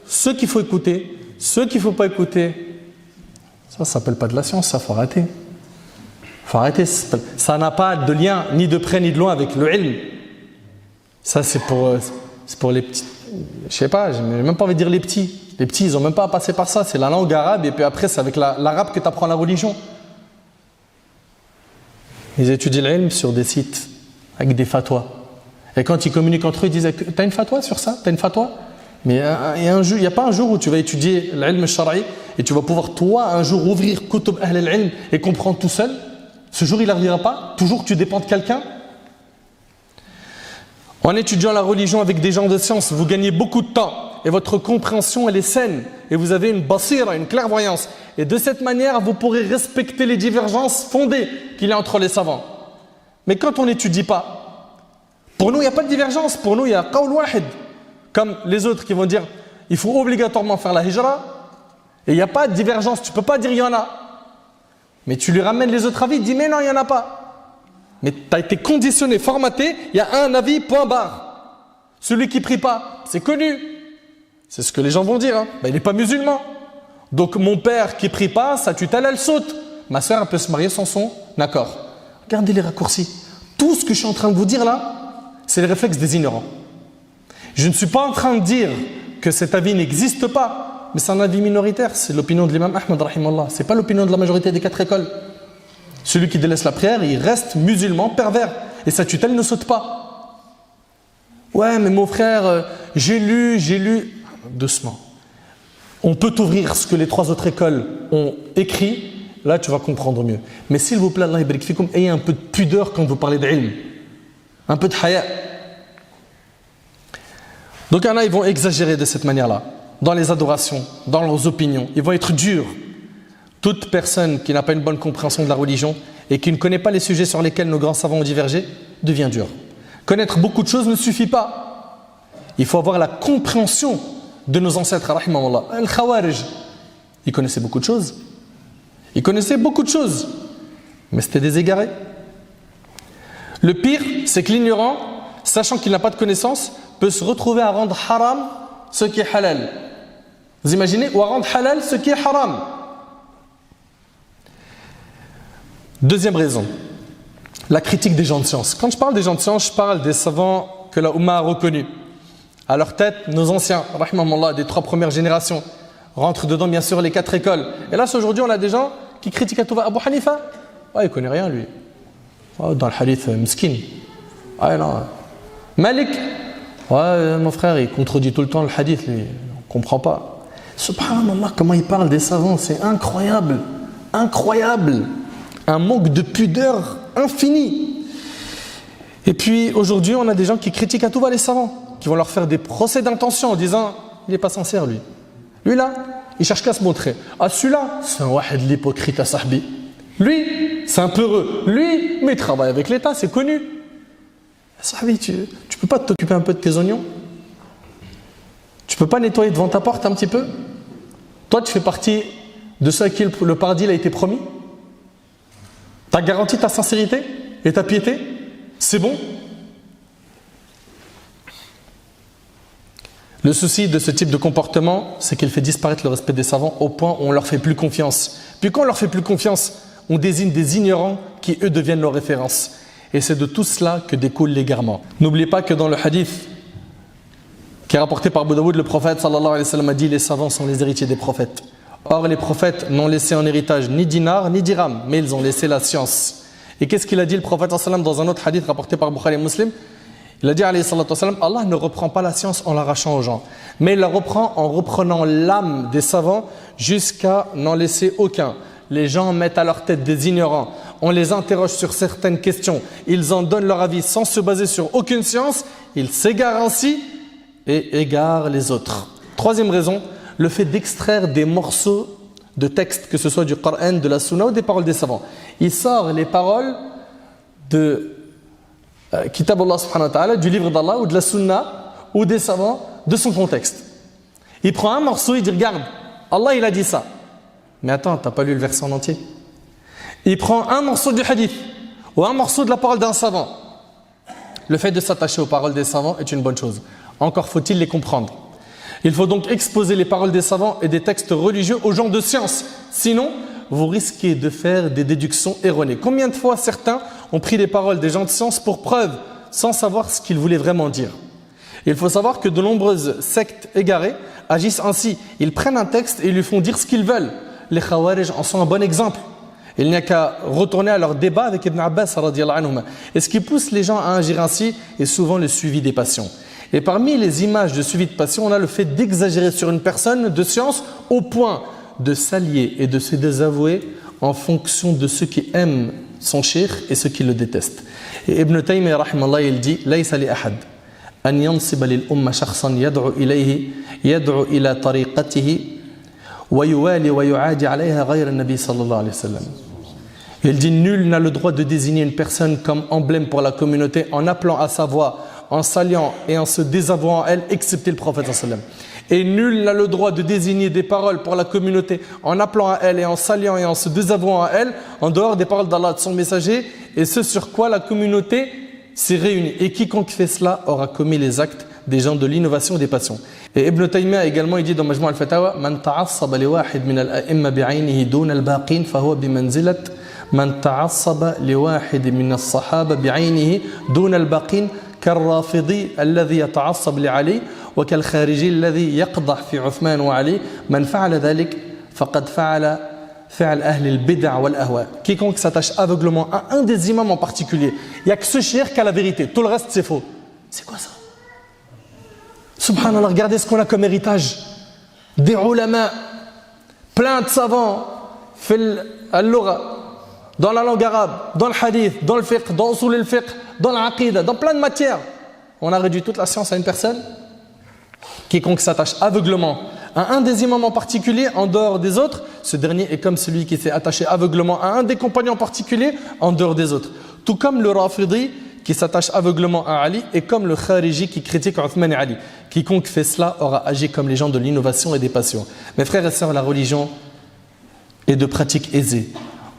ceux qu'il faut écouter, ceux qu'il ne faut pas écouter. Ça ne s'appelle pas de la science, ça faut arrêter. Faut arrêter. Ça n'a pas de lien ni de près ni de loin avec le ilm. Ça c'est pour les petits. Je sais pas, j'ai même pas envie de dire les petits. Les petits, ils n'ont même pas à passer par ça. C'est la langue arabe et puis après, c'est avec l'arabe que tu apprends la religion. Ils étudient l'ilm sur des sites avec des fatwas. Et quand ils communiquent entre eux, ils disent « T'as une fatwa sur ça? T'as une fatwa ?» Mais il n'y a pas un jour où tu vas étudier l'ilm al-shar'i et tu vas pouvoir toi un jour ouvrir Kutub Ahl al-Ilm et comprendre tout seul. Ce jour il n'arrivera pas. Toujours tu dépends de quelqu'un. En étudiant la religion avec des gens de science, vous gagnez beaucoup de temps et votre compréhension elle est saine et vous avez une basira, une clairvoyance. Et de cette manière, vous pourrez respecter les divergences fondées qu'il y a entre les savants. Mais quand on n'étudie pas, pour nous il n'y a pas de divergence, pour nous il y a qawl wahid. Comme les autres qui vont dire il faut obligatoirement faire la hijra et il n'y a pas de divergence, tu ne peux pas dire il y en a. Mais tu lui ramènes les autres avis, il dit mais non il n'y en a pas. Mais tu as été conditionné, formaté, il y a un avis, point barre. Celui qui ne prie pas, c'est connu. C'est ce que les gens vont dire, hein. Ben, il n'est pas musulman. Donc mon père qui ne prie pas, sa tutelle elle saute. Ma soeur elle peut se marier sans son accord. Regardez les raccourcis. Tout ce que je suis en train de vous dire là, c'est les réflexes des ignorants. Je ne suis pas en train de dire que cet avis n'existe pas, mais c'est un avis minoritaire. C'est l'opinion de l'imam Ahmad rahimallah. Ce n'est pas l'opinion de la majorité des 4 écoles. Celui qui délaisse la prière, il reste musulman pervers. Et sa tutelle ne saute pas. Ouais, mais mon frère, j'ai lu. Doucement. On peut t'ouvrir ce que les 3 autres écoles ont écrit. Là, tu vas comprendre mieux. Mais s'il vous plaît, Allah ybarik fikoum, ayez un peu de pudeur quand vous parlez d'ilm. Un peu de haya. Donc, il y en a, ils vont exagérer de cette manière-là. Dans les adorations, dans leurs opinions. Ils vont être durs. Toute personne qui n'a pas une bonne compréhension de la religion et qui ne connaît pas les sujets sur lesquels nos grands savants ont divergé, devient dur. Connaître beaucoup de choses ne suffit pas. Il faut avoir la compréhension de nos ancêtres, rahimahullah. Al-Khawarij, ils connaissaient beaucoup de choses. Ils connaissaient beaucoup de choses, mais c'était des égarés. Le pire, c'est que l'ignorant, sachant qu'il n'a pas de connaissance, peut se retrouver à rendre haram ce qui est halal. Vous imaginez? Ou à rendre halal ce qui est haram. Deuxième raison, la critique des gens de science. Quand je parle des gens de science, je parle des savants que la Oumma a reconnus. À leur tête, nos anciens, rahimahumullah, des 3 premières générations, rentrent dedans bien sûr les 4 écoles. Et là, aujourd'hui, on a des gens qui critiquent à tout va. Abu Hanifa, il ne connaît rien lui. Dans le hadith, miskin. Non. Malik, mon frère, il contredit tout le temps le hadith, lui. On ne comprend pas. Subhanallah, comment il parle des savants, c'est incroyable. Incroyable. Un manque de pudeur infini. Et puis aujourd'hui, on a des gens qui critiquent à tout va les savants, qui vont leur faire des procès d'intention en disant il n'est pas sincère lui. Lui là, il cherche qu'à se montrer. Celui-là, c'est un wahid l'hypocrite à sahbi. Lui, c'est un peureux. Lui, mais il travaille avec l'État, c'est connu. Sahbi, tu peux pas t'occuper un peu de tes oignons? Tu peux pas nettoyer devant ta porte un petit peu? Toi, tu fais partie de ceux à qui le paradis a été promis? T'as garanti ta sincérité et ta piété? C'est bon? Le souci de ce type de comportement, c'est qu'il fait disparaître le respect des savants au point où on ne leur fait plus confiance. Puis quand on ne leur fait plus confiance, on désigne des ignorants qui, eux, deviennent leurs références. Et c'est de tout cela que découle l'égarement. N'oubliez pas que dans le hadith qui est rapporté par Abu Daoud, le prophète sallallahu alayhi wa sallam a dit « Les savants sont les héritiers des prophètes ». Or, les prophètes n'ont laissé en héritage ni dinar ni dirham, mais ils ont laissé la science. Et qu'est-ce qu'il a dit le prophète sallallahu alayhi wa sallam dans un autre hadith rapporté par Bukhari et Muslim? Il a dit alayhi salatu wa sallam, Allah ne reprend pas la science en l'arrachant aux gens, mais il la reprend en reprenant l'âme des savants jusqu'à n'en laisser aucun. Les gens mettent à leur tête des ignorants, on les interroge sur certaines questions, ils en donnent leur avis sans se baser sur aucune science, ils s'égarent ainsi et égarent les autres. Troisième raison, le fait d'extraire des morceaux de texte, que ce soit du Coran, de la Sunna ou des paroles des savants. Il sort les paroles de Kitab Allah subhanahu wa ta'ala, du livre d'Allah ou de la Sunna ou des savants de son contexte. Il prend un morceau, il dit regarde, Allah il a dit ça. Mais attends, t'as pas lu le verset en entier. Il prend un morceau du hadith ou un morceau de la parole d'un savant. Le fait de s'attacher aux paroles des savants est une bonne chose. Encore faut-il les comprendre. Il faut donc exposer les paroles des savants et des textes religieux aux gens de science. Sinon, vous risquez de faire des déductions erronées. Combien de fois certains ont pris les paroles des gens de science pour preuve, sans savoir ce qu'ils voulaient vraiment dire? Il faut savoir que de nombreuses sectes égarées agissent ainsi. Ils prennent un texte et ils lui font dire ce qu'ils veulent. Les Khawarij en sont un bon exemple. Il n'y a qu'à retourner à leur débat avec Ibn Abbas radiyallahu anhuma. Et ce qui pousse les gens à agir ainsi est souvent le suivi des passions. Et parmi les images de suivi de passion, on a le fait d'exagérer sur une personne de science au point de s'allier et de se désavouer en fonction de ceux qui aiment son cheikh et ceux qui le détestent. Et Ibn Taymiyyah rahimallah, il dit laysa li ahad an yansiba lil umma shakhsan yad'u ila tariqatihi wa yuwali wa yu'adi 'alayha ghayra an-nabi sallallahu alayhi wa sallam. Il dit nul n'a le droit de désigner une personne comme emblème pour la communauté en appelant à sa voix, en s'alliant et en se désavouant à elle, excepté le prophète sallallahu alayhi wa sallam. Et nul n'a le droit de désigner des paroles pour la communauté en appelant à elle et en s'alliant et en se désavouant à elle, en dehors des paroles d'Allah, de son messager, et ce sur quoi la communauté s'est réunie. Et quiconque fait cela aura commis les actes des gens de l'innovation et des passions. Et Ibn Taymiyyah également, il dit dans Majmu' al-Fatawa, Man ta'assaba li wahid min al-a'imma bi'aynihi dun al-baqin fahuwa bimanzilat man ta'assaba li wahid min as-sahaba bi'aynihi dun al-baqin كالرافضي الذي يتعصب لعلي وكالخارجي الذي يقضح في عثمان وعلي من فعل ذلك فقد فعل فعل أهل البدع والأهواء. Quiconque s'attache aveuglement à un des imams en particulier, il n'y a que ce cheikh qui a la vérité, tout le reste c'est faux. C'est quoi ça? Subhanallah, regardez ce qu'on a comme héritage. Des ulama, plein de savants, fil al-lugha, dans la langue arabe, dans le hadith, dans le fiqh, dans usul al-fiqh, dans l'aqida, dans plein de matières. On a réduit toute la science à une personne. Quiconque s'attache aveuglement à un des imams en particulier en dehors des autres, ce dernier est comme celui qui s'est attaché aveuglement à un des compagnons en particulier en dehors des autres. Tout comme le Rafidi qui s'attache aveuglement à Ali est comme le Khariji qui critique Uthman et Ali. Quiconque fait cela aura agi comme les gens de l'innovation et des passions. Mes frères et sœurs, la religion est de pratique aisée.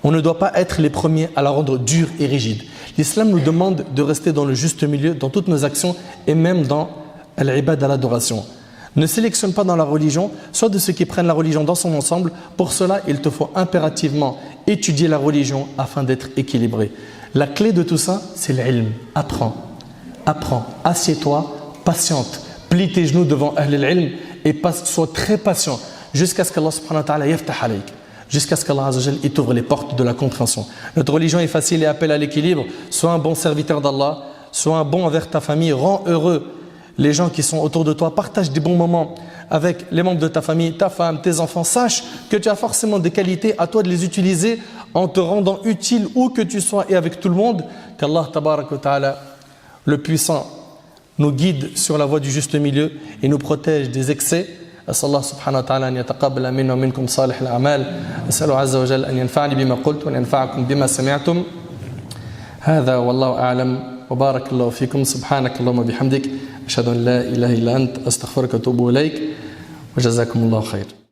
On ne doit pas être les premiers à la rendre dure et rigide. L'islam nous demande de rester dans le juste milieu dans toutes nos actions et même dans l'ibad à l'adoration. Ne sélectionne pas dans la religion, soit de ceux qui prennent la religion dans son ensemble. Pour cela, il te faut impérativement étudier la religion afin d'être équilibré. La clé de tout ça, c'est l'ilm. Apprends, assieds-toi, patiente, plie tes genoux devant l'ilm et sois très patient jusqu'à ce qu'Allah subhanahu wa ta'ala yaftah alayk, jusqu'à ce qu'Allah azza wa jalla t'ouvre les portes de la compréhension. Notre religion est facile et appelle à l'équilibre. Sois un bon serviteur d'Allah, sois un bon envers ta famille, rends heureux les gens qui sont autour de toi, partage des bons moments avec les membres de ta famille, ta femme, tes enfants. Sache que tu as forcément des qualités, à toi de les utiliser en te rendant utile où que tu sois et avec tout le monde. Qu'Allah tabarak wa ta'ala, le puissant, nous guide sur la voie du juste milieu et nous protège des excès. أسأل الله سبحانه وتعالى أن يتقبل منا ومنكم صالح الأعمال. أسأله عز وجل أن ينفعني بما قلت وأن ينفعكم بما سمعتم. هذا والله أعلم وبارك الله فيكم. سبحانك اللهم وبحمدك أشهد أن لا إله إلا أنت أستغفرك وأتوب إليك وجزاكم الله خير.